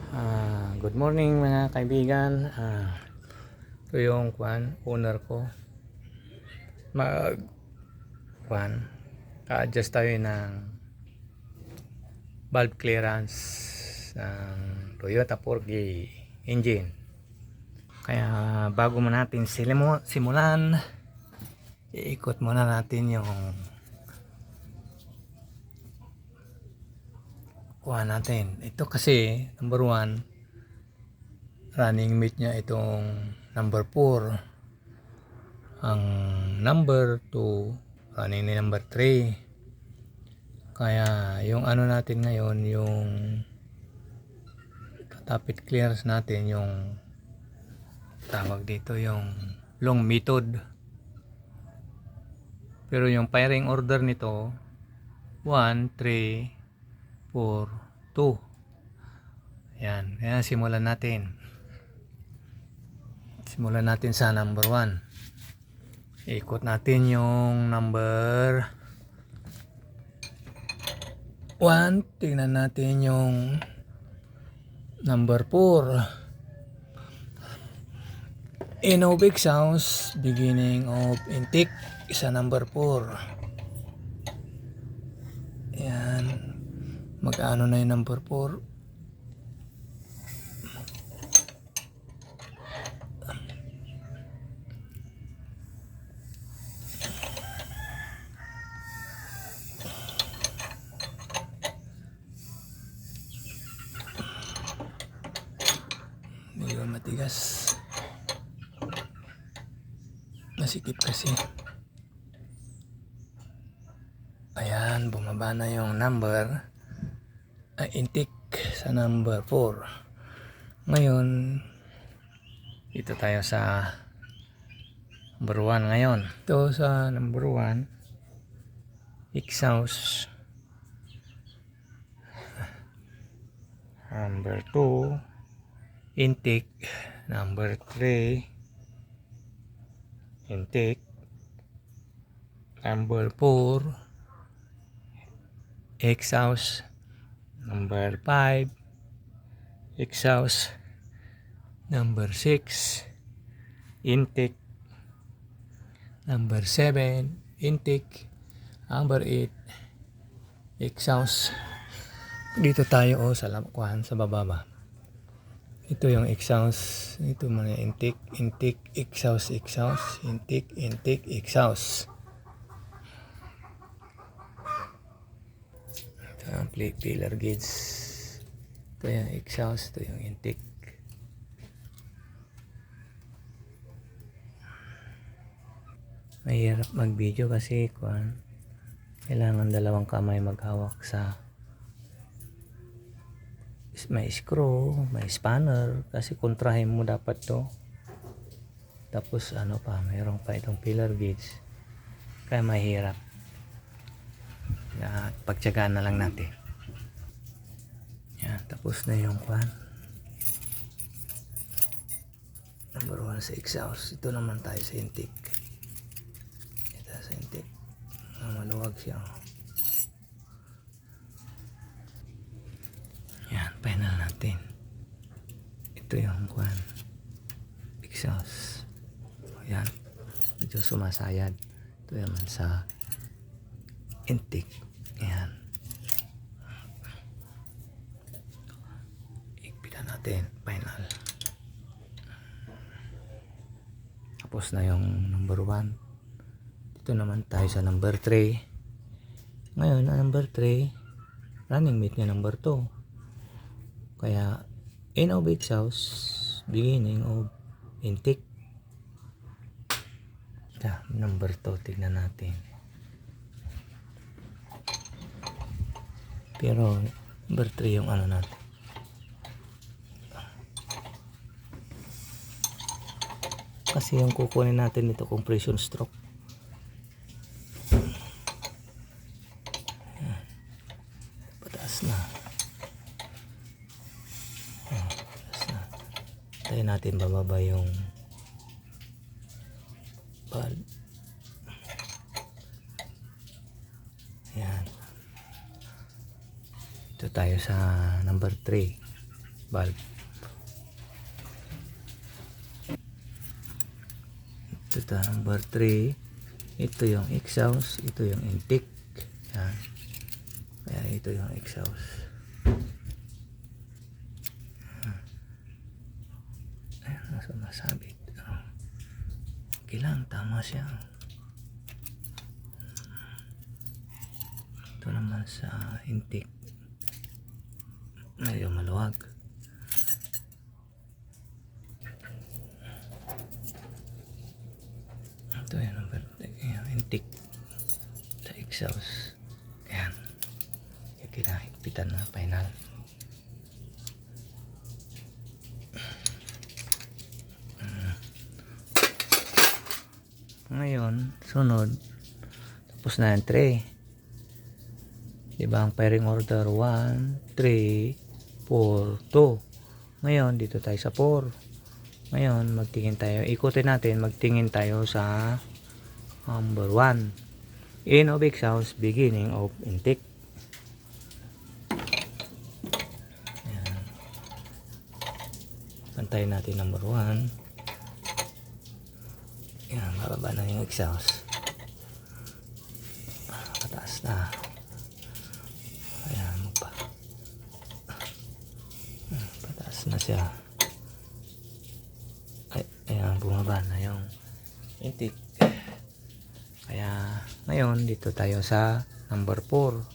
Good morning mga kaibigan. Ito yung owner ko. Kwan, ka-adjust tayo ng valve clearance ng Toyota 4G engine. Kaya bago mo natin simulan, iikot muna natin yung natin. Ito kasi number 1, running mate niya itong number 4. Ang number 2 running ni number 3. Kaya yung ano natin ngayon, yung tapit clearance natin, yung tawag dito yung long method. Pero yung firing order nito 1, 3, 4, 2. Yan, kaya simulan natin sa number 1. Ikot natin yung number 1. Tingnan natin yung number 4. Inobig sounds, beginning of intake sa number 4. Yan, magkano na yung number 4? Medyo matigas, masikip kasi. Ayan, bumaba na yung number intake sa number 4. Ngayon dito tayo sa number 1 ngayon. Ito sa number 1, exhaust. Number 2, intake. Number 3, intake. Number 4, exhaust. Number 5, exhaust. Number 6, intake. Number 7, intake. Number 8, exhaust. Dito tayo sa baba. Ito yung exhaust. Ito mga intake, exhaust, intake, exhaust. Ito yung pillar gauge. Ito yung exhaust, ito yung intake. Mahirap mag-video kasi kailangan dalawang kamay maghawak sa may screw, may spanner, kasi kontrahin mo dapat to. Tapos mayroon pa itong pillar gauge, kaya mahirap. Pagtyagaan na lang natin. Yan, tapos na yung number 1 sa exhaust. Ito naman tayo sa intake. Ito sa intake, maluwag siya. Yan, final natin. Ito yung exhaust. Yan, medyo sumasayad. Ito naman sa intake. Yan, ikpitan natin, final. Tapos na yung number 1. Dito naman tayo sa number 3. Ngayon, number 3, running mate niya number 2. Kaya end of exhaust, beginning of intake. Number 2, tignan natin. Pero number 3 yung natin. Kasi yung kukunin natin dito compression stroke. Pataas na. Tayo natin bababa yung valve. Yan. Ito tayo sa number 3. valve. Ito number 3. Ito yung exhaust, ito yung intake. Yan. Kaya ito yung exhaust. Ayan, nasa nasabit. Okay lang, tama siya. Ito naman sa intake. Medyo maluwag. Ito yung number intake sa exhaust. Ayan. Kaya kinahigpitan na final. Ngayon, sunod. Tapos na yung 3. Diba ang pairing order 1, 3, 4, 2. Ngayon, dito tayo sa 4. Ngayon, magtingin tayo. Ikutin natin, magtingin tayo sa number 1. In of exhaust, beginning of intake. Ayan. Pantayin natin number 1. Ayan, bababa na yung exhaust. Pataas na. Ayan, pataas na siya. Ayan, bumaba na yung intake. Kaya ngayon dito tayo sa number 4.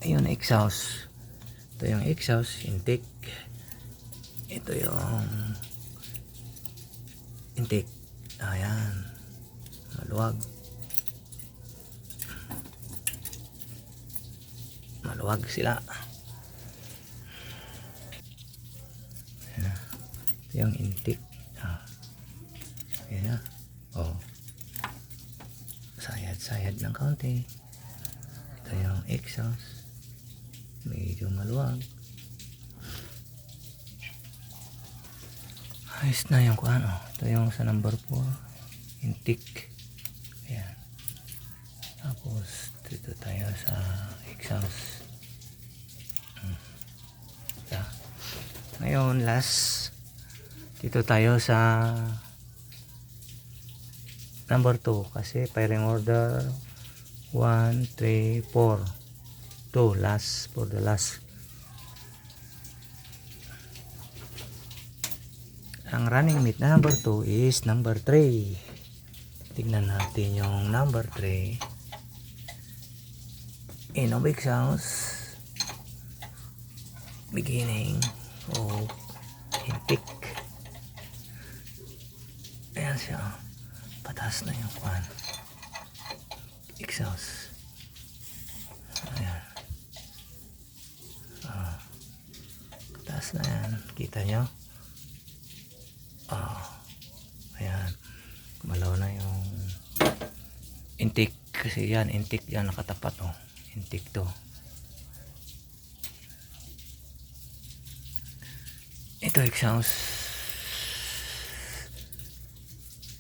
Ayun, exhaust. Ito yung exhaust, intake. Ito yung intake. Ayan, maluwag. Maluwag sila. Ito yung intake. Ayan na. Oh. Sayad ng kaunti. Ito yung exhaust. Medyo maluwag. Ayos na yung kuano. Ito yung sa number 4. Intake. Ayan. Tapos dito tayo sa exhaust. Ngayon last, dito tayo sa number 2 kasi pairing order 1, 3, 4. 2 last, for the last. Ang running mate na number 2 is number 3. Tignan natin yung number 3. In of exhaust, beginning of intake. Ayan siya. Pataas na yung kwan. Exhaust. Ayan. Pataas na yan. Kita nyo? Ayan. Kumalaw na yung intake. Kasi yan, intake yan nakatapat. Intake to. Ito exhaust.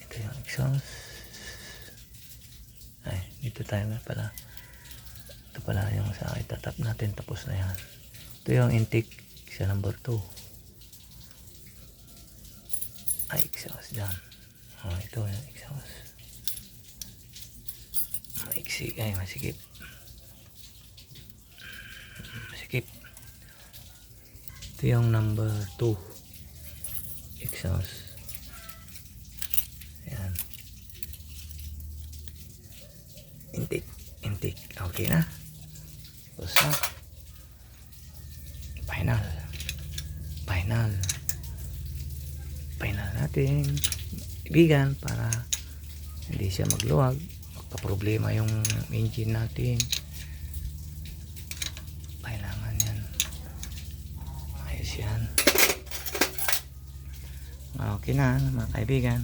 Ito yung exhaust. Ay, dito tayo pala. Ito pala yung sa itatap natin. Tapos na yan. Ito yung intake sa number 2. Ay, exhaust dyan. Ito yung exhaust. Maiksi. Ay, masikip. Masikip. Ito yung number 2 exhaust. Ayan. Intake. Okay na. Tapos na. Final natin. Ibigan para hindi siya magluwag. Magka-problema yung engine natin. Kailangan yan. Ayos yan. Okay na mga kaibigan.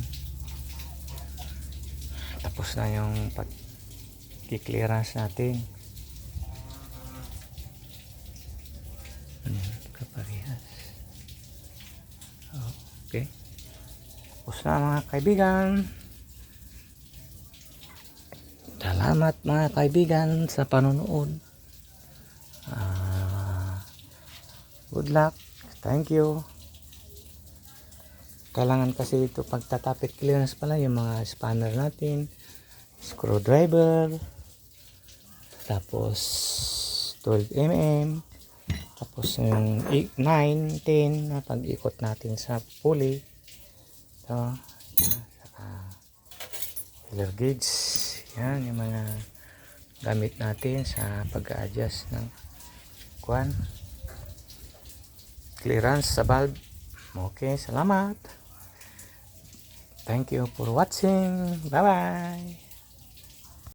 Tapos na yung pag-clearance natin. Kaparehas. Okay. Tapos na mga kaibigan. Salamat mga kaibigan sa panonood. Ah, good luck. Thank you. Kailangan kasi ito pagtatapit clearance pala yung mga spanner natin, screwdriver, tapos 12 mm, tapos yung 9, 10 na pag-ikot natin sa pulley. Ito, saka filler gauge. Yan yung mga gamit natin sa pag-adjust ng clearance sa valve. Okay, salamat. Thank you for watching. Bye bye.